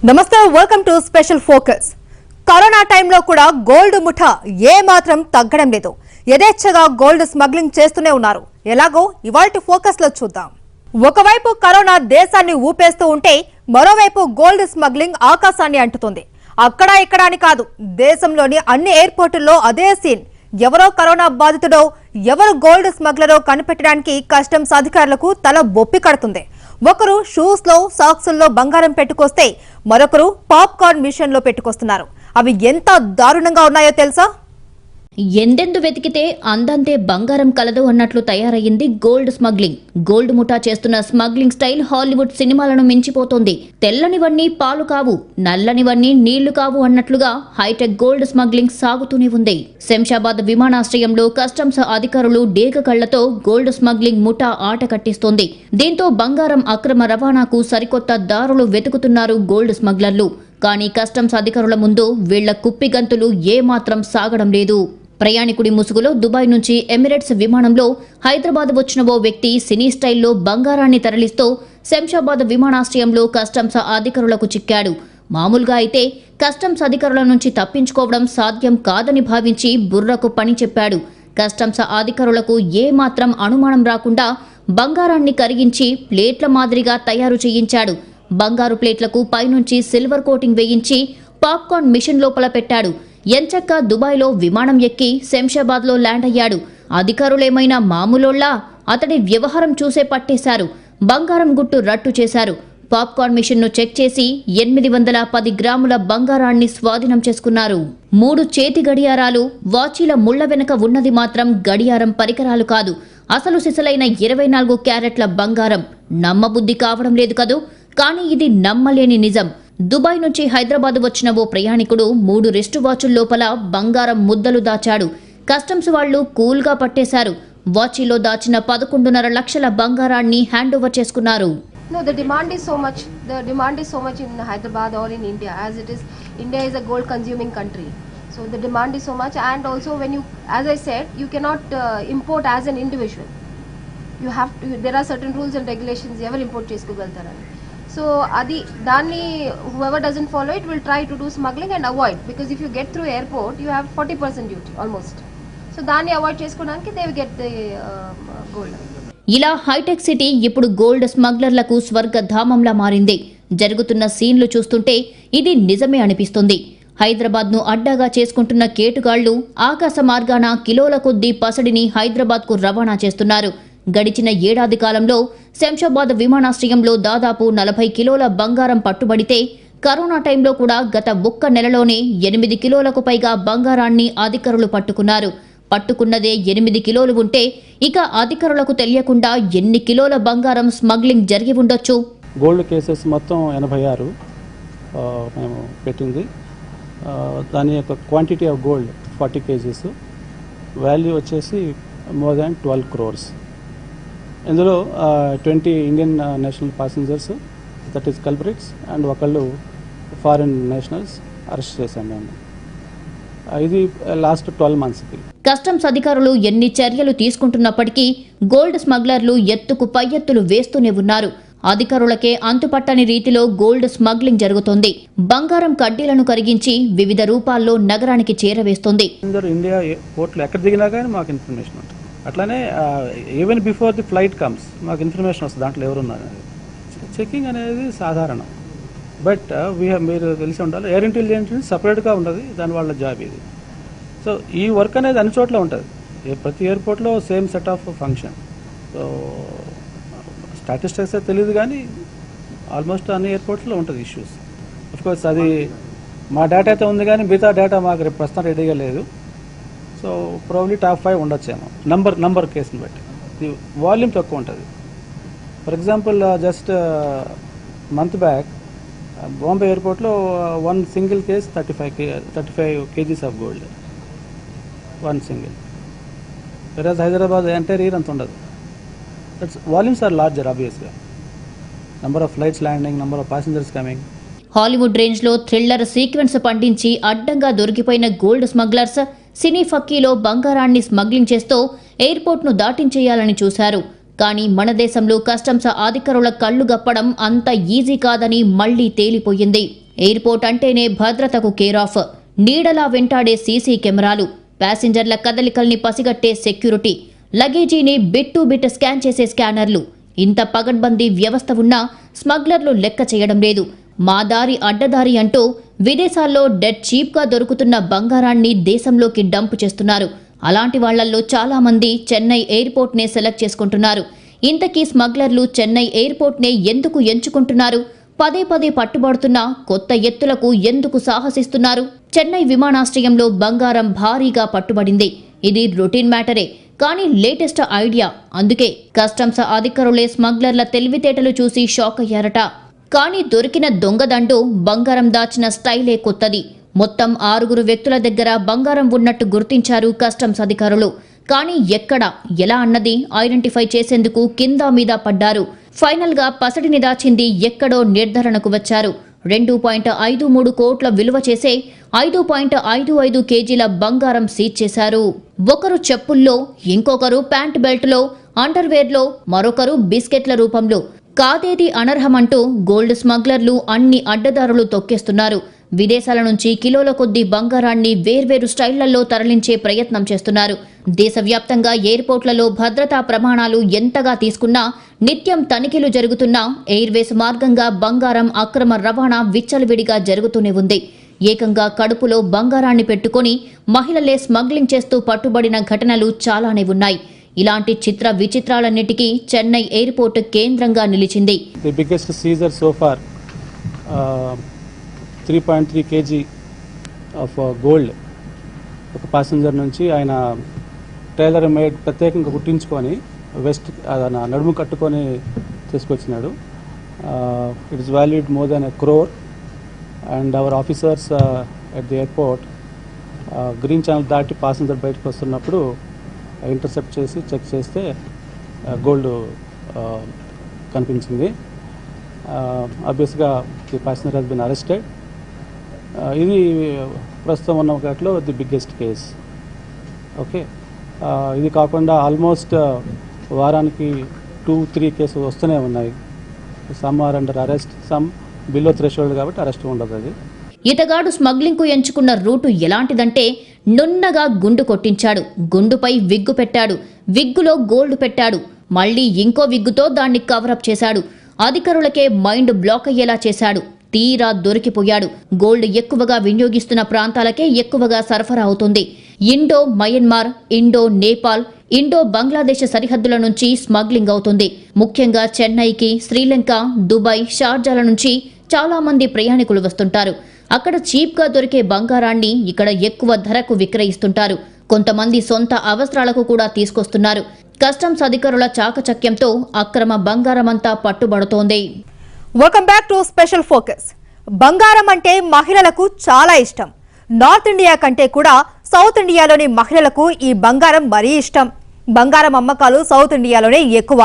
నమస్తే welcome to special focus. Corona టైంలో కూడా గోల్డ్ ముఠా ఏ మాత్రం తగ్గడం లేదు. యథేచ్ఛగా గోల్డ్ స్మగ్లింగ్ చేస్తూనే ఉన్నారు. ఎలాగో ఇవాల్టి ఫోకస్ లో చూద్దాం. ఒకవైపు కరోనా దేశాన్ని ఊపేస్తూ ఉంటే మరోవైపు గోల్డ్ స్మగ్లింగ్ ఆకాశాన్ని అంటుతుంది. అక్కడ ఇక్కడ అని కాదు, దేశంలోని అన్ని ఎయిర్పోర్టుల్లో అదే సీన్. ఎవరో కరోనా బాధితుడో ఎవరు గోల్డ్ స్మగ్లరో కనిపెట్టడానికి కస్టమ్స్ అధికారులకు తల బొప్పి కడుతుంది. ఒకరు షూస్ లో సాక్స్ లో బంగారం పెట్టుకొస్తే మరొకరు పాప్కార్న్ మిషన్ లో పెట్టుకొస్తున్నారు. అవి ఎంత దారుణంగా ఉన్నాయో తెలుసా? ఎందెందు వెతికితే అందంతే బంగారం కలదు అన్నట్లు తయారయ్యింది గోల్డ్ స్మగ్లింగ్. గోల్డ్ ముఠా చేస్తున్న స్మగ్లింగ్ స్టైల్ హాలీవుడ్ సినిమాలను మించిపోతోంది. తెల్లనివన్నీ పాలు కావు, నల్లనివన్నీ నీళ్లు కావు అన్నట్లుగా హైటెక్ గోల్డ్ స్మగ్లింగ్ సాగుతూనే ఉంది. శంషాబాద్ విమానాశ్రయంలో కస్టమ్స్ అధికారులు డేగ కళ్లతో గోల్డ్ స్మగ్లింగ్ ముఠా ఆట కట్టిస్తోంది. దీంతో బంగారం అక్రమ రవాణాకు సరికొత్త దారులు వెతుకుతున్నారు గోల్డ్ స్మగ్లర్లు. కానీ కస్టమ్స్ అధికారుల ముందు వీళ్ల కుప్పిగంతులు ఏమాత్రం సాగడం లేదు. ప్రయాణికుడి ముసుగులో దుబాయ్ నుంచి ఎమిరేట్స్ విమానంలో హైదరాబాద్ వచ్చిన ఓ వ్యక్తి సినీ స్టైల్లో బంగారాన్ని తరలిస్తూ శంషాబాద్ విమానాశ్రయంలో కస్టమ్స్ అధికారులకు చిక్కాడు. మామూలుగా అయితే కస్టమ్స్ అధికారుల నుంచి తప్పించుకోవడం సాధ్యం కాదని భావించి బుర్రకు పని చెప్పాడు. కస్టమ్స్ అధికారులకు ఏమాత్రం అనుమానం రాకుండా బంగారాన్ని కరిగించి ప్లేట్ల మాదిరిగా తయారు చేయించాడు. బంగారు ప్లేట్లకు పైనుంచి సిల్వర్ కోటింగ్ వేయించి పాప్కార్న్ మిషన్ లోపల పెట్టాడు. ఎంచక్కా దుబాయ్లో విమానం ఎక్కి శంషాబాద్లో ల్యాండ్ అయ్యాడు. అధికారులేమైనా మామూలోళ్లా? అతడి వ్యవహారం చూసే పట్టేశారు. బంగారం గుట్టు రట్టు చేశారు. పాప్కార్న్ మిషన్ను చెక్ చేసి 810 గ్రాముల బంగారాన్ని స్వాధీనం చేసుకున్నారు. 3 చేతి గడియారాలు, వాచీల ముళ్ల వెనక ఉన్నది మాత్రం గడియారం పరికరాలు కాదు, అసలు సిసలైన 24 క్యారెట్ల బంగారం. నమ్మబుద్ధి కావడం లేదు కదూ. కానీ ఇది నమ్మలేని నిజం. దుబాయ్ నుంచి హైదరాబాద్ వచ్చిన ఓ ప్రయాణికుడు 3 రిస్ట్ వాచుల లోపల బంగారం ముద్దలు దాచాడు. కస్టమ్స్ వాళ్లు కూల్గా పట్టేశారు. వాచీలో దాచిన 11.5 లక్షల బంగారాన్ని హ్యాండ్ ఓవర్ చేసుకున్నారు. No, the demand is so much. The demand is so much in Hyderabad or in India, as it is. India is a gold-consuming country, so the demand is so much. And also, when you, as I said, you cannot import as an individual. You have to. There are certain rules and regulations. Ever import chesukogaltarani. So, adi danni whoever doesn't follow it will try to do smuggling and avoid, because if you get through airport, you have 40% duty almost. So, danni avoid chesukodaniki they will get the gold. ఇలా hitech city ఇప్పుడు gold స్మగ్లర్లకు స్వర్గధామంలా మారింది. జరుగుతున్న సీన్లు చూస్తుంటే ఇది నిజమే అనిపిస్తుంది. హైదరాబాద్ను అడ్డాగా చేసుకుంటున్న కేటుగాళ్లు ఆకాశ మార్గాన కిలోల కొద్దీ పసడిని హైదరాబాద్కు రవాణా చేస్తున్నారు. గడిచిన ఏడాది కాలంలో శంషాబాద్ విమానాశ్రయంలో దాదాపు 40 కిలోల బంగారం పట్టుబడితే, కరోనా టైంలో కూడా గత 1 నెలలోనే 8 కిలోలకు పైగా బంగారాన్ని అధికారులు పట్టుకున్నారు. పట్టుకున్నదే 8 కిలోలు ఉంటే ఇక అధికారులకు తెలియకుండా ఎన్ని కిలోల బంగారం స్మగ్లింగ్ జరిగి ఉండొచ్చు? గోల్డ్ కేసెస్ మొత్తం 86 మేము పెట్టింది. దాని యొక్క quantity of gold 40 kgs, value వచ్చేసి మోర్ దాన్ 12 crores. ఇందులో 20 Indian national passengers, that is culprits, and ఒకళ్ళు ఫారిన్ నేషనల్స్ అరెస్ట్ చేశాం మేము. ఇది లాస్ట్ 12 monthsకి. కస్టమ్స్ అధికారులు ఎన్ని చర్యలు తీసుకుంటున్నప్పటికీ గోల్డ్ స్మగ్లర్లు ఎత్తుకు పై ఎత్తులు వేస్తూనే ఉన్నారు. అధికారులకే అంతుపట్టని రీతిలో గోల్డ్ స్మగ్లింగ్ జరుగుతోంది. బంగారం కడ్డీలను కరిగించి వివిధ రూపాల్లో నగరానికి చేరవేస్తోంది. ఇండియా పోర్ట్లో ఎక్కడ దిగినా కానీ మాకు ఇన్ఫర్మేషన్ ఉంటుంది. అట్లానే even before the flight comes మాకు ఇన్ఫర్మేషన్ వస్తుంది దాంట్లో ఎవరున్నారు. చెకింగ్ అనేది సాధారణం. బట్ మీరు తెలిసి ఉండాలి, ఎయిర్ ఇంటెలిజెన్స్ సపరేట్గా ఉండదు, దాని వాళ్ళ జాబ్ ఇది. సో ఈ వర్క్ అనేది అన్ని చోట్ల ఉంటుంది. ప్రతి ఎయిర్పోర్ట్లో same set of function. So statistics తెలియదు కానీ ఆల్మోస్ట్ అన్ని ఎయిర్పోర్ట్స్లో ఉంటుంది ఇష్యూస్. అఫ్కోర్స్ అది మా డేటా అయితే ఉంది కానీ మిగతా డేటా మాకు ప్రస్తుతం రెడీగా లేదు. సో ప్రాబ్లీ టాప్ 5 ఉండొచ్చేమో నంబర్ కేసుని బట్టి. ఇది వాల్యూమ్ తక్కువ ఉంటుంది. For example just month back Bombay ఎయిర్పోర్ట్లో 1 single case 35 kgs of gold, 1 single. వెరాజ్ హైదరాబాద్ ఎంటైర్ ఇయర్ అంత ఉండదు. దట్స్ వాల్యూమ్స్ ఆర్ లార్జర్ ఆబ్వియస్గా. Number of flights landing, number of passengers coming. Hollywood రేంజ్లో థ్రిల్లర్ సీక్వెన్స్ పండించి అడ్డంగా దొరికిపోయిన గోల్డ్ స్మగ్లర్స్ సినీ ఫక్కీలో బంగారాన్ని స్మగ్లింగ్ చేస్తూ ఎయిర్పోర్ట్ను దాటించేయాలని చూశారు. కానీ మన దేశంలో కస్టమ్స్ అధికారుల కళ్లు గప్పడం అంత ఈజీ కాదని మళ్లీ తేలిపోయింది. ఎయిర్పోర్ట్ అంటేనే భద్రతకు కేర్ ఆఫ్. నీడలా వెంటాడే సీసీ కెమెరాలు, ప్యాసింజర్ల కదలికల్ని పసిగట్టే సెక్యూరిటీ, లగేజీని బిట్ టు బిట్ స్కాన్ చేసే స్కానర్లు. ఇంత పగడ్బందీ వ్యవస్థ ఉన్నా స్మగ్లర్లు లెక్క చేయడం లేదు. మా దారి అడ్డదారి అంటూ విదేశాల్లో డెడ్ చీప్గా దొరుకుతున్న బంగారాన్ని దేశంలోకి డంప్ చేస్తున్నారు. అలాంటి వాళ్లల్లో చాలా మంది చెన్నై ఎయిర్పోర్ట్నే సెలెక్ట్ చేసుకుంటున్నారు. ఇంతకీ స్మగ్లర్లు చెన్నై ఎయిర్పోర్ట్నే ఎందుకు ఎంచుకుంటున్నారు? పదే పదే పట్టుబడుతున్న కొత్త ఎత్తులకు ఎందుకు సాహసిస్తున్నారు? చెన్నై విమానాశ్రయంలో బంగారం భారీగా పట్టుబడింది. ఇది రొటీన్ మ్యాటరే, కానీ లేటెస్ట్ ఐడియా. అందుకే కస్టమ్స్ అధికారులే స్మగ్లర్ల తెలివితేటలు చూసి షాక్ అయ్యారట. కానీ దొరికిన దొంగదండు బంగారం దాచిన స్టైలే కొత్తది. మొత్తం 6 వ్యక్తుల దగ్గర బంగారం ఉన్నట్టు గుర్తించారు కస్టమ్స్ అధికారులు. కానీ ఎక్కడ, ఎలా అన్నది ఐడెంటిఫై చేసేందుకు కింద మీద పడ్డారు. ఫైనల్గా పసడిని దాచింది ఎక్కడో నిర్ధారణకు వచ్చారు. 2.53 కోట్ల విలువ చేసే 5.55 కేజీల బంగారం సీజ్ చేశారు. ఒకరు చెప్పుల్లో, ఇంకొకరు ప్యాంట్ బెల్ట్లో, అండర్వేర్లో, మరొకరు బిస్కెట్ల రూపంలో. కాదేది అనర్హమంటూ గోల్డ్ స్మగ్లర్లు అన్ని అడ్డదారులు తొక్కేస్తున్నారు. విదేశాల నుంచి కిలోల కొద్దీ బంగారాన్ని వేర్వేరు స్టైళ్లలో తరలించే ప్రయత్నం చేస్తున్నారు. దేశవ్యాప్తంగా ఎయిర్పోర్ట్లలో భద్రతా ప్రమాణాలు ఎంతగా తీసుకున్నా, నిత్యం తనిఖీలు జరుగుతున్నా ఎయిర్వేస్ మార్గంగా బంగారం అక్రమ రవాణా విచ్చలవిడిగా జరుగుతూనే ఉంది. ఏకంగా కడుపులో బంగారాన్ని పెట్టుకుని మహిళలే స్మగ్లింగ్ చేస్తూ పట్టుబడిన ఘటనలు చాలానే ఉన్నాయి. ఇలాంటి చిత్ర విచిత్రాలన్నిటికీ చెన్నై ఎయిర్పోర్ట్ కేంద్రంగా నిలిచింది. The biggest seizure so far 3.3 kg of gold. ఒక ప్యాసింజర్ నుంచి ఆయన టైలర్ మేడ్ ప్రత్యేకంగా కుట్టించుకొని వెస్ట్ నడుము కట్టుకొని తీసుకొచ్చినాడు. It is valued more than 1 crore. And our officers at the airport green channel దాటి ప్యాసింజర్ బయటకు వస్తున్నప్పుడు ఇంటర్సెప్ట్ చేసి చెక్ చేస్తే గోల్డ్ కనిపించింది. ఆబ్వియస్గా the passenger has been arrested. ఇది ప్రస్తుతం ఉన్న వాటిలో ది బిగ్గెస్ట్ కేస్. ఓకే, ఇది కాకుండా ఆల్మోస్ట్ వారానికి 2-3 కేసులు వస్తూనే ఉన్నాయి. Some are under arrest, some below threshold కాబట్టి అరెస్ట్ ఉండదు. అది ఇతగాడు స్మగ్లింగ్ కు ఎంచుకున్న రూటు ఎలాంటిదంటే, నున్నగా గుండు కొట్టించాడు, గుండుపై విగ్గు పెట్టాడు, విగ్గులో గోల్డ్ పెట్టాడు, మళ్లీ ఇంకో విగ్గుతో దాన్ని కవరప్ చేశాడు. అధికారులకే మైండ్ బ్లాక్ అయ్యేలా చేశాడు. తీరా దొరికిపోయాడు. గోల్డ్ ఎక్కువగా వినియోగిస్తున్న ప్రాంతాలకే ఎక్కువగా సరఫరా అవుతుంది. Indo Myanmar, Indo Nepal, Indo Bangladesh సరిహద్దుల నుంచి స్మగ్లింగ్ అవుతుంది. ముఖ్యంగా చెన్నైకి, శ్రీలంక, దుబాయ్, షార్జాల నుంచి చాలా మంది ప్రయాణికులు వస్తుంటారు. అక్కడ చీప్గా దొరికే బంగారాన్ని ఇక్కడ ఎక్కువ ధరకు విక్రయిస్తుంటారు. కొంతమంది సొంత అవసరాలకు కూడా తీసుకొస్తున్నారు. కస్టమ్స్ అధికారుల చాకచక్యంతో అక్రమ బంగారమంతా పట్టుబడుతోంది. Welcome back to special focus. బంగారం అంటే మహిళలకు చాలా ఇష్టం. నార్త్ ఇండియా కంటే కూడా సౌత్ ఇండియాలోని మహిళలకు ఈ బంగారం మరీ ఇష్టం. బంగారం అమ్మకాలు సౌత్ ఇండియాలోనే ఎక్కువ.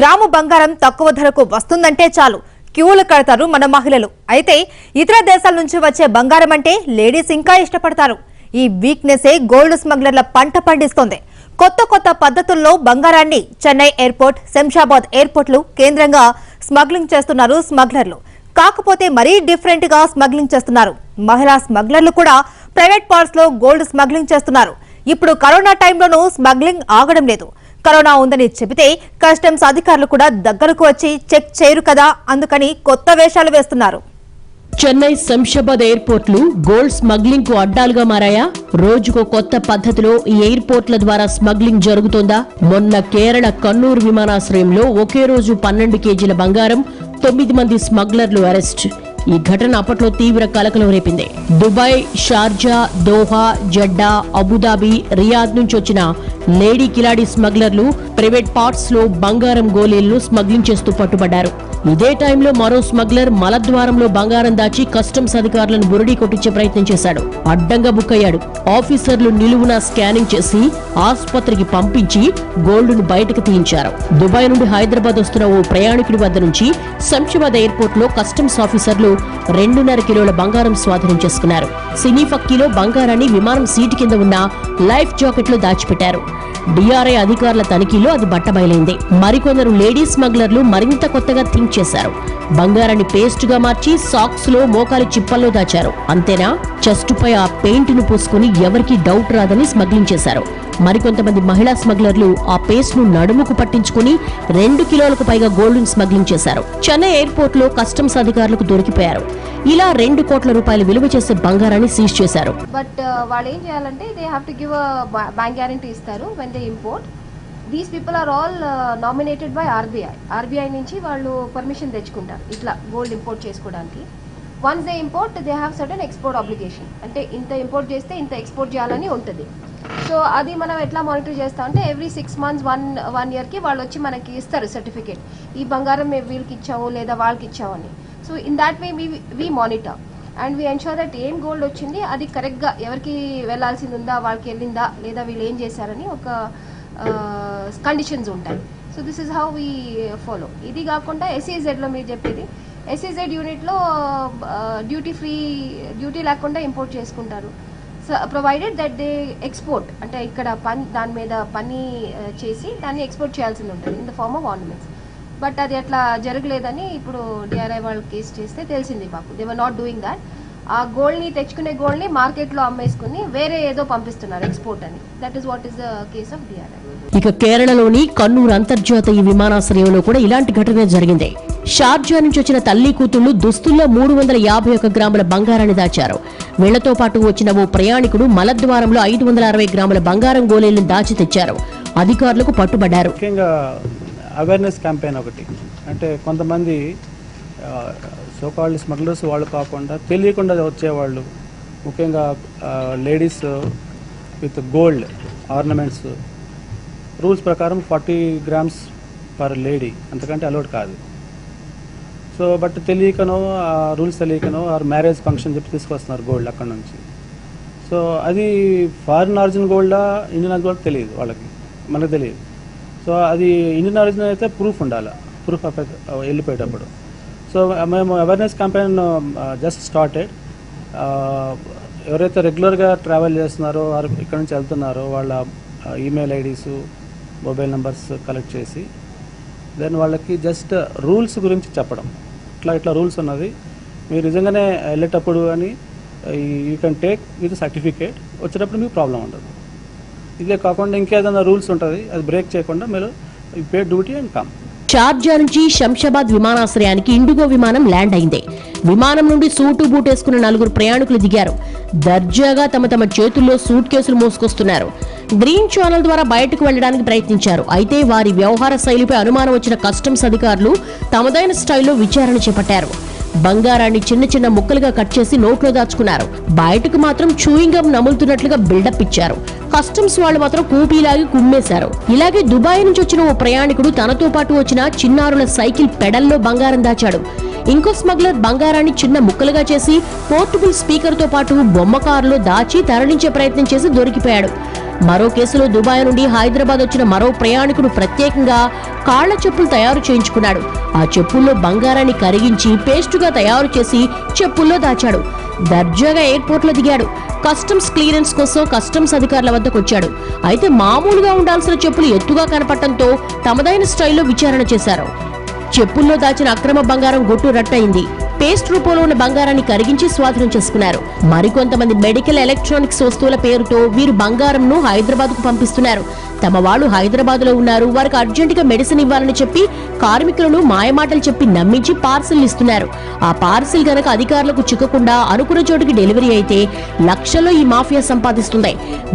గ్రాము బంగారం తక్కువ ధరకు వస్తుందంటే చాలు క్యూలు కడతారు మన మహిళలు. అయితే ఇతర దేశాల నుంచి వచ్చే బంగారం అంటే లేడీస్ ఇంకా ఇష్టపడతారు. ఈ వీక్నెసే గోల్డ్ స్మగ్లర్ల పంట పండిస్తోంది. కొత్త కొత్త పద్ధతుల్లో బంగారాన్ని చెన్నై ఎయిర్పోర్ట్, శంషాబాద్ ఎయిర్పోర్ట్లు కేంద్రంగా స్మగ్లింగ్ చేస్తున్నారు స్మగ్లర్లు. కాకపోతే మరీ డిఫరెంట్ గా స్మగ్లింగ్ చేస్తున్నారు. మహిళా స్మగ్లర్లు కూడా ప్రైవేట్ పార్ట్స్ లో గోల్డ్ స్మగ్లింగ్ చేస్తున్నారు. ఇప్పుడు కరోనా టైంలోనూ స్మగ్లింగ్ ఆగడం లేదు. కరోనా ఉందని చెబితే కస్టమ్స్ అధికారులు కూడా దగ్గరకు వచ్చి చెక్ చేయరు కదా, అందుకని కొత్త వేషాలు వేస్తున్నారు. చెన్నై శంషాబాద్ ఎయిర్పోర్ట్లు గోల్డ్ స్మగ్లింగ్ కు అడ్డాలుగా మారాయా? రోజుకో కొత్త పద్ధతిలో ఈ ఎయిర్పోర్ట్ల ద్వారా స్మగ్లింగ్ జరుగుతోందా? మొన్న కేరళ కన్నూరు విమానాశ్రయంలో ఒకే రోజు 12 కేజీల బంగారం, 9 మంది స్మగ్లర్లు అరెస్ట్. ఈ ఘటన అప్పట్లో తీవ్ర కలకలం రేపింది. Dubai, Sharjah, Doha, Jeddah, Abu Dhabi, Riyadh నుంచి వచ్చిన లేడీ కిలాడీ స్మగ్లర్లు ప్రైవేట్ పార్ట్స్ లో బంగారం గోళీలను స్మగ్లింగ్ చేస్తూ పట్టుబడ్డారు. ఇదే టైంలో మరో స్మగ్లర్ మలద్వారంలో బంగారం దాచి కస్టమ్స్ అధికారులను బురడీ కొట్టించే ప్రయత్నం చేశాడు. అడ్డంగా బుక్ అయ్యాడు. ఆఫీసర్లు నిలువునా స్కానింగ్ చేసి ఆసుపత్రికి పంపించి గోల్డ్ ను బయటకు తీయించారు. దుబాయ్ నుండి హైదరాబాద్ వస్తున్న ఓ ప్రయాణికుడి వద్ద నుంచి శంషాబాద్ ఎయిర్పోర్ట్ లో కస్టమ్స్ ఆఫీసర్లు 2.5 కిలోల బంగారం స్వాధీనం చేసుకున్నారు. సినీ ఫక్కీలో బంగారాన్ని విమానం సీటు కింద ఉన్న లైఫ్ జాకెట్ లో దాచిపెట్టారు. డిఆర్ఐ అధికారుల తనిఖీలో అది బట్టబయలైంది. మరికొందరు లేడీ స్మగ్లర్లు మరింత కొత్తగా థింక్ స్మగ్లింగ్ చేశారు. బంగారాన్ని పేస్ట్ గా మార్చి సాక్స్ లో మోకాలి చిప్పల్లో దాచారు. అంతేనా, చెస్ట్ పై ఆ పెయింట్ ను పూసుకుని ఎవరికీ డౌట్ రాదని స్మగ్లింగ్ చేశారు. మరికొంతమంది మహిళా స్మగ్లర్లు ఆ పేస్ట్ ను నడుముకు పట్టించుకుని 2 కిలోలకు పైగా గోల్డ్ స్మగ్లింగ్ చేశారు. చెన్నై ఎయిర్పోర్ట్ లో కస్టమ్స్ అధికారులకు దొరికిపోయారు. ఇలా 2 కోట్ల రూపాయలు విలువ చేసే బంగారాన్ని సీజ్ చేశారు. బట్ వాళ్ళు ఏం చేయాలంటే they have to give bank guarantee ఇస్తారు when they import. These people are all nominated by RBI నుంచి వాళ్ళు పర్మిషన్ తెచ్చుకుంటారు ఇట్లా గోల్డ్ ఇంపోర్ట్ చేసుకోవడానికి. Once they import they have certain export obligation, అంటే ఇంత ఇంపోర్ట్ చేస్తే ఇంత ఎక్స్పోర్ట్ చేయాలని ఉంటుంది. సో అది మనం ఎట్లా మానిటర్ చేస్తాం అంటే ఎవ్రీ 6 months 1 yearకి వాళ్ళు వచ్చి మనకి ఇస్తారు సర్టిఫికేట్, ఈ బంగారం మేము వీళ్ళకి ఇచ్చాము లేదా వాళ్ళకి ఇచ్చామని. So in that way we monitor and we ensure that ఏం గోల్డ్ వచ్చింది అది కరెక్ట్గా ఎవరికి వెళ్ళాల్సింది ఉందా, వాళ్ళకి వెళ్ళిందా లేదా, వీళ్ళు ఏం చేశారని ఒక కండిషన్స్ ఉంటాయి. So this is how we follow. ఇది కాకుండా ఎస్ఈజెడ్లో మీరు చెప్పేది, ఎస్ఈజెడ్ యూనిట్లో డ్యూటీ లేకుండా ఇంపోర్ట్ చేసుకుంటారు. So provided that they export, అంటే ఇక్కడ దాని మీద పని చేసి దాన్ని ఎక్స్పోర్ట్ చేయాల్సింది ఉంటుంది in the form of ornaments. But అది అట్లా జరగలేదని ఇప్పుడు డిఆర్ఐ వాళ్ళు కేసు చేస్తే తెలిసింది మాకు. They were not doing that. ఆ గోల్డ్ని తెచ్చుకునే గోల్డ్ని మార్కెట్లో అమ్మేసుకుని వేరే ఏదో పంపిస్తున్నారు ఎక్స్పోర్ట్ అని. That is what is the case of DRI. ఇక కేరళలోని కన్నూర్ అంతర్జాతీయ విమానాశ్రయంలో కూడా ఇలాంటి ఘటనే జరిగింది. షార్జా నుంచి వచ్చిన తల్లి కూతుళ్లు దుస్తుల్లో 351 గ్రాముల బంగారాన్ని దాచారు. వీళ్లతో పాటు వచ్చిన ఓ ప్రయాణికుడు మలద్వారంలో 560 గ్రాముల బంగారం గోళీలను దాచి తెచ్చారు. అధికారులకు పట్టుబడ్డారు. ముఖ్యంగా అవేర్నెస్ క్యాంపెయిన్ ఒకటి, అంటే కొంతమంది సోకాల్డ్ స్మగ్లర్స్ వాళ్ళు కాకుండా తెలియకుండా వచ్చేవాళ్ళు, ముఖ్యంగా ladies with gold ornaments, rules ప్రకారం 40 grams పర్ లేడీ, అంతకంటే అలౌడ్ కాదు. సో బట్ తెలియకనో ఆ రూల్స్ తెలియకనో ఆర్ మ్యారేజ్ ఫంక్షన్ చెప్పి తీసుకొస్తున్నారు గోల్డ్ అక్కడ నుంచి. సో అది ఫారిన్ ఆరిజిన్ గోల్డా ఇండియన్ ఆరిజిన్ గోల్డ్ తెలియదు వాళ్ళకి, మనకు తెలియదు. సో అది ఇండియన్ ఆరిజిన్ అయితే ప్రూఫ్ ఉండాలి, ప్రూఫ్ ఆఫ్ వెళ్ళిపోయేటప్పుడు. సో మేము అవేర్నెస్ క్యాంపెయిన్ జస్ట్ స్టార్టెడ్. ఎవరైతే రెగ్యులర్గా ట్రావెల్ చేస్తున్నారో ఇక్కడ నుంచి వెళ్తున్నారో వాళ్ళ email IDs, mobile numbers collect చేసి దెన్ వాళ్ళకి జస్ట్ రూల్స్ గురించి చెప్పడం, ఇట్లా రూల్స్ ఉన్నది, మీరు నిజంగానే వెళ్ళేటప్పుడు అని you can take with certificate, వచ్చేటప్పుడు మీకు ప్రాబ్లం ఉండదు. ఇదే కాకుండా ఇంకేదైనా రూల్స్ ఉంటుంది, అది బ్రేక్ చేయకుండా మీరు pay duty and come. Sharjah నుంచి శంషాబాద్ విమానాశ్రయానికి ఇండిగో విమానం ల్యాండ్ అయింది. విమానం నుండి సూటు బూటేసుకున్న 4 ప్రయాణికులు దిగారు. దర్జాగా తమ చేతుల్లో సూట్ కేసులు మోసుకొస్తున్నారు. గ్రీన్ ఛానల్ ద్వారా బయటకు వెళ్లడానికి ప్రయత్నించారు. అయితే వారి వ్యవహార శైలిపై అనుమానం వచ్చిన కస్టమ్స్ అధికారులు తమదైన స్టైల్లో విచారణ చేపట్టారు. బంగారాన్ని చిన్న ముక్కలుగా కట్ చేసి నోట్లో దాచుకున్నారు. బయటకు మాత్రం చూయింగ్ గమ్ నములుతున్నట్లుగా బిల్డప్ ఇచ్చారు. కస్టమ్స్ వాళ్ళు మాత్రం కూపీలాగి కుమ్మేశారు. ఇలాగే దుబాయ్ నుంచి వచ్చిన ఓ ప్రయాణికుడు తనతో పాటు వచ్చిన చిన్నారుల సైకిల్ పెడల్లో బంగారం దాచాడు. ఇంకో స్మగ్లర్ బంగారాన్ని చిన్న ముక్కలుగా చేసి పోర్టబుల్ స్పీకర్ తో పాటు బొమ్మ కారులో దాచి తరలించే ప్రయత్నం చేసి దొరికిపోయాడు. మరో కేసులో దుబాయ్ నుండి హైదరాబాద్ వచ్చిన మరో ప్రయాణికుడు ప్రత్యేకంగా కాళ్ల చెప్పులు తయారు చేయించుకున్నాడు. ఆ చెప్పుల్లో బంగారాన్ని కరిగించి పేస్టుగా తయారు చేసి చెప్పుల్లో దాచాడు. దర్జాగా ఎయిర్పోర్ట్ లో దిగాడు. కస్టమ్స్ క్లియరెన్స్ కోసం కస్టమ్స్ అధికారుల వద్దకు వచ్చాడు. అయితే మామూలుగా ఉండాల్సిన చెప్పులు ఎత్తుగా కనపడటంతో తమదైన స్టైల్లో విచారణ చేశారు. చెప్పుల్లో దాచిన అక్రమ బంగారం గొట్టు రట్టయింది. పేస్ట్ రూపంలో ఉన్న బంగారాన్ని కరిగించి స్వాధీనం చేసుకున్నారు. మరికొంతమంది మెడికల్ ఎలక్ట్రానిక్స్ వస్తువుల పేరుతో వీరు బంగారంను హైదరాబాద్ కు పంపిస్తున్నారు. తమ వాళ్ళు హైదరాబాద్ లో ఉన్నారు, వారికి అర్జెంటుగా మెడిసిన్ ఇవ్వాలని చెప్పి కార్మికులను మాయమాటలు చెప్పి నమ్మించి పార్సిల్ ఇస్తున్నారు. ఆ పార్సిల్ గనక అధికారులకు చిక్కకుండా అనుకున్న చోటుకి డెలివరీ అయితే లక్షల్లో ఈ మాఫియా సంపాదిస్తుంది.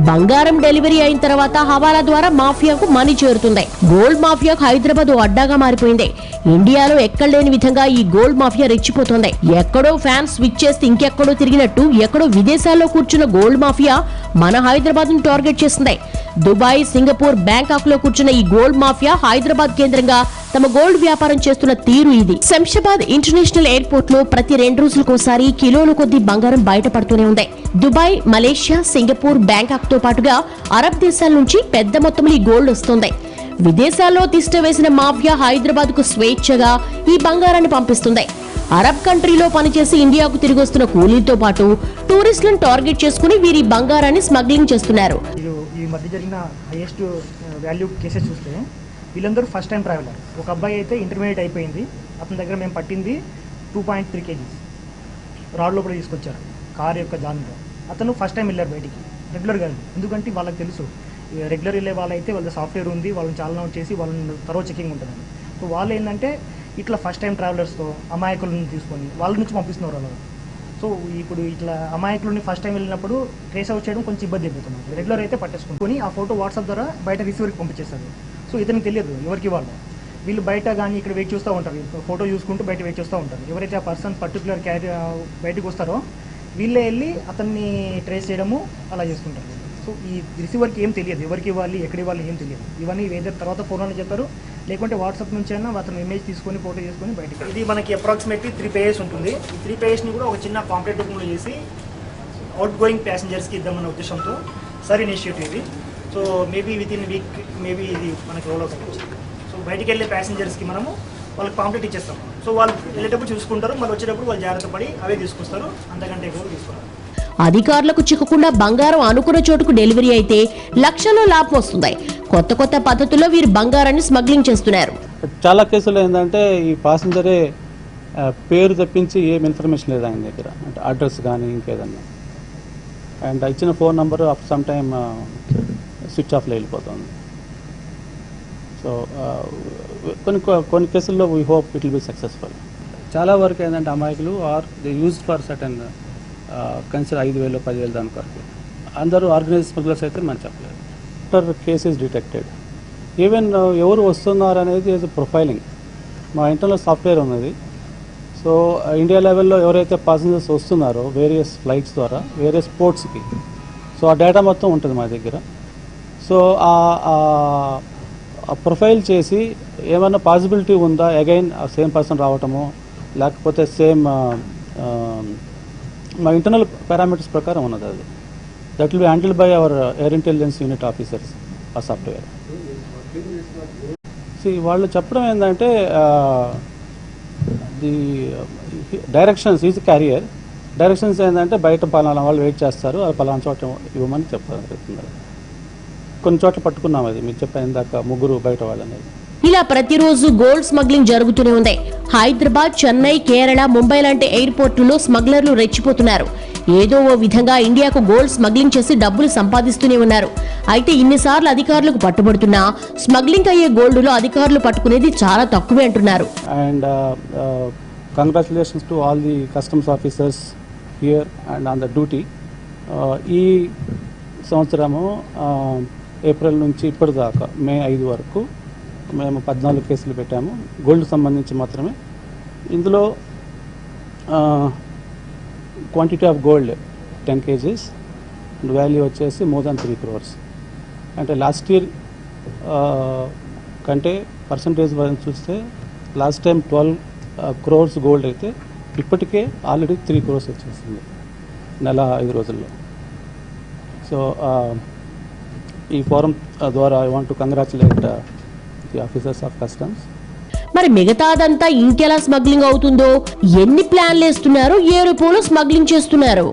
బంగారం డెలివరీ అయిన తర్వాత హవాలా ద్వారా మాఫియాకు మనీ చేరుతుంది. గోల్డ్ మాఫియాకు హైదరాబాద్ అడ్డాగా మారిపోయింది. ఇండియాలో ఎక్కడలేని విధంగా ఈ గోల్డ్ మాఫియా రెచ్చిపోతుంది. ఎక్కడో ఫ్యాన్ స్విచ్ చేస్తే ఇంకెక్కడో తిరిగినట్టు ఎక్కడో విదేశాల్లో కూర్చున్న గోల్డ్ మాఫియా మన హైదరాబాద్ ను టార్గెట్ చేస్తుంది. దుబాయ్, సింగపూర్, బ్యాంకాక్ లో కూర్చున్న ఈ గోల్డ్ మాఫియా హైదరాబాద్ కేంద్రంగా తమ గోల్డ్ వ్యాపారం చేస్తున్న తీరు ఇది. శంషాబాద్ ఇంటర్నేషనల్ ఎయిర్పోర్ట్ లో ప్రతి 2 రోజులకోసారి కిలోల కొద్దీ బంగారం బయటపడుతూనే ఉంది. దుబాయ్, మలేషియా, సింగపూర్, బ్యాంకాక్ తో పాటుగా అరబ్ దేశాల నుంచి పెద్ద మొత్తంలో ఈ గోల్డ్ వస్తుంది. విదేశాల్లో తిష్ట వేసిన మాఫియా హైదరాబాద్ కు స్వేచ్ఛగా ఈ బంగారాన్ని పంపిస్తుంది. అరబ్ కంట్రీలో పనిచేసి ఇండియాకు తిరిగి వస్తున్న కూలీలతో పాటు టూరిస్టులను టార్గెట్ చేసుకుని వీరి బంగారాన్ని స్మగ్లింగ్ చేస్తున్నారు. ఈ మధ్య జరిగిన హైయెస్ట్ వాల్యూ కేసెస్ చూస్తే వీళ్ళందరూ ఫస్ట్ టైం ట్రావెలర్. ఒక అబ్బాయి అయితే ఇంటర్మీడియట్ అయిపోయింది, అతని దగ్గర మేము పట్టింది 2.3 kgs రాడ్ లోపల తీసుకొచ్చారు కార్ యొక్క దానిలో. అతను ఫస్ట్ టైం వెళ్ళారు బయటికి, రెగ్యులర్గా వెళ్ళి. ఎందుకంటే వాళ్ళకి తెలుసు రెగ్యులర్ వెళ్ళే వాళ్ళైతే వాళ్ళ సాఫ్ట్వేర్ ఉంది, వాళ్ళని చాలా చేసి వాళ్ళని తరో చెకింగ్ ఉంటుందని. సో వాళ్ళు ఏంటంటే ఇట్లా ఫస్ట్ టైం ట్రావెలర్స్తో అమాయకులను తీసుకొని వాళ్ళ నుంచి పంపిస్తున్నారు వాళ్ళు. సో ఇప్పుడు ఇట్లా అమాయకులని ఫస్ట్ టైం వెళ్ళినప్పుడు ట్రేస్ అవుట్ చేయడం కొంచెం ఇబ్బంది అయిపోతుంది. రెగ్యులర్ అయితే పట్టేసుకొని ఆ ఫోటో వాట్సాప్ ద్వారా బయట రిసీవర్కి పంపించేస్తారు. సో ఇతనికి తెలియదు ఎవరికి వాళ్ళు. వీళ్ళు బయట కానీ ఇక్కడ వెయిట్ చూస్తూ ఉంటారు, ఫోటో చూసుకుంటూ బయట వెయిట్ చూస్తూ ఉంటారు. ఎవరైతే ఆ పర్సన్ పర్టికులర్ బయటకు వస్తారో వీళ్ళే వెళ్ళి అతన్ని ట్రేస్ చేయడము అలా చేసుకుంటారు. సో ఈ రిసీవర్కి ఏం తెలియదు, ఎవరికి ఇవ్వాలి ఎక్కడ ఇవ్వాలి ఏం తెలియదు. ఇవన్నీ ఏదైతే తర్వాత ఫోన్లోనే చెప్తారు, లేకుంటే వాట్సాప్ నుంచి అయినా అతను ఇమేజ్ తీసుకొని ఫోటో చేసుకొని బయటకి. ఇది మనకి అప్రాక్సిమేట్లీ 3 pages ఉంటుంది. ఈ 3 pagesని కూడా ఒక చిన్న కాంప్లెట్ రూపంలో చేసి అవుట్ గోయింగ్ ప్యాసింజర్స్కి ఇద్దామన్న ఉద్దేశంతో సార్ ఇనిషియేటివ్ ఇది. So maybe with in week maybe ఇది మనకి రోల్ అవుట్ అవ్వచ్చు. సో బయటికి వెళ్ళే ప్యాసింజర్స్కి మనము వాళ్ళకి పాంప్లెట్ ఇచ్చేస్తాం. సో వాళ్ళు వెళ్ళేటప్పుడు చూసుకుంటారు, మళ్ళీ వచ్చేటప్పుడు వాళ్ళు జాగ్రత్త పడి అవే తీసుకొస్తారు, అంతకంటే ఎక్కువ తీసుకున్నారు. అధికారులకు చిక్కకుండా బంగారం అనుకున్న చోటుకు డెలివరీ అయితే లక్షల్లో లాభం వస్తుంది. కొత్త కొత్త పద్ధతుల్లో వీరు బంగారాన్ని స్మగ్లింగ్ చేస్తున్నారు. చాలా కేసులు ఏంటంటే ఈ పాసింజరే పేరు తప్పించి ఏం ఇన్ఫర్మేషన్ లేదు ఆయన దగ్గర, అంటే అడ్రస్ కానీ ఇంకేదన్నా, అండ్ ఇచ్చిన phone number of some time switch ఆఫ్లో వెళ్ళిపోతుంది. సో కొన్ని కేసుల్లో we hope it will be successful. చాలా వరకు ఏంటంటే అమాయకులు are they use for certain consider 5,000 10,000 దాని వరకు. అందరూ ఆర్గనైజ్ స్మగ్లర్స్ అయితే మనం చెప్పలేదు. ఆఫ్టర్ కేసెస్ డిటెక్టెడ్ ఈవెన్ ఎవరు వస్తున్నారు అనేది ప్రొఫైలింగ్ మా ఇంటర్నల్ సాఫ్ట్వేర్ ఉన్నది. సో ఇండియా లెవెల్లో ఎవరైతే పాసెంజర్స్ వస్తున్నారో వేరియస్ ఫ్లైట్స్ ద్వారా వేరియస్ పోర్ట్స్కి, సో ఆ డేటా మొత్తం ఉంటుంది మా దగ్గర. సో ఆ ప్రొఫైల్ చేసి ఏమైనా పాసిబిలిటీ ఉందా అగైన్ సేమ్ పర్సన్ రావటము, లేకపోతే సేమ్ మా ఇంటర్నల్ పారామీటర్స్ ప్రకారం ఉన్నది. అది that will be handled by our air intelligence unit officers ఆ సాఫ్ట్వేర్. వాళ్ళు చెప్పడం ఏంటంటే the directions is carrier directions ఏంటంటే బయట పలానా వాళ్ళు వెయిట్ చేస్తారు, అది పలానా చోట ఇవ్వమని చెప్తారు. కొన్ని చోట్ల పట్టుకున్నాం, అది మీరు చెప్పాను ఇందాక 3 బయట వాళ్ళనేది. ఇలా ప్రతిరోజు గోల్డ్ స్మగ్లింగ్ జరుగుతూనే ఉంది. హైదరాబాద్, చెన్నై, కేరళ, ముంబై లాంటి ఎయిర్పోర్టుల్లో స్మగ్లర్లు రెచ్చిపోతున్నారు. ఏదో ఓ విధంగా ఇండియాకు గోల్డ్ స్మగ్లింగ్ చేసి డబ్బులు సంపాదిస్తూనే ఉన్నారు. అయితే ఇన్నిసార్లు అధికారులకు పట్టుబడుతున్నా స్మగ్లింగ్ అయ్యే గోల్డ్లో అధికారులు పట్టుకునేది చాలా తక్కువే అంటున్నారు. And congratulations to all the customs officers here and on the duty. ఈ సంవత్సరము ఏప్రిల్ నుంచి ఇప్పటిదాకా మే 5 వరకు మేము 14 కేసులు పెట్టాము, గోల్డ్ సంబంధించి మాత్రమే. ఇందులో quantity of gold 10 kgs, value వచ్చేసి మోర్ దాన్ 3 crores. అంటే లాస్ట్ ఇయర్ కంటే పర్సంటేజ్ వైజ్ చూస్తే లాస్ట్ టైం 12 crores గోల్డ్ అయితే ఇప్పటికే ఆల్రెడీ 3 crores వచ్చేసింది నెల 5 రోజుల్లో. సో ఈ ఫోరం ద్వారా I want to congratulate the officers of customs. మరి మిగతాదంతా ఇంకెలా స్మగ్లింగ్ అవుతుందో, ఎన్ని ప్లాన్లు వేస్తున్నారో, ఏ రూపంలో స్మగ్లింగ్ చేస్తున్నారు.